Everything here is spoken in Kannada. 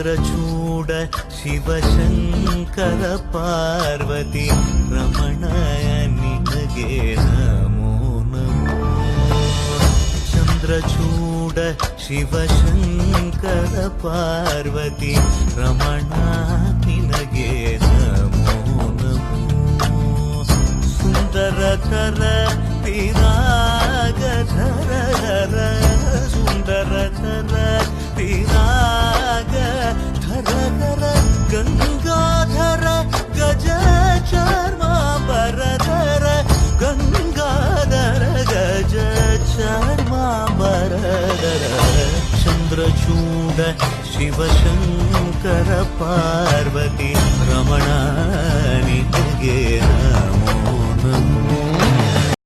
ಚಂದ್ರಚೂಡ ಶಿವಶಂಕರ ಪಾರ್ವತಿ ರಮಣ ನಿನಗೆ ನಮೋ ನಮೋ. ಚಂದ್ರಚೂಡ ಶಿವಶಂಕರ ಪಾರ್ವತಿ ರಮಣ ನಿನಗೆ ನಮೋ ನಮೋ. ಸುಂದರತರ ಪಿರಾಗಧರ ಸುಂದರತರ ಪಿರಾಗ ಧರ ಗಂಗಾಧರ ಗಜ ಚರ್ಮಾಂಬರಧರ ಗಂಗಾಧರ ಗಜ ಚರ್ಮಾಂಬರಧರ. ಚಂದ್ರಚೂಡ ಶಿವಶಂಕರ ಪಾರ್ವತಿ ರಮಣ ನಿನಗೆ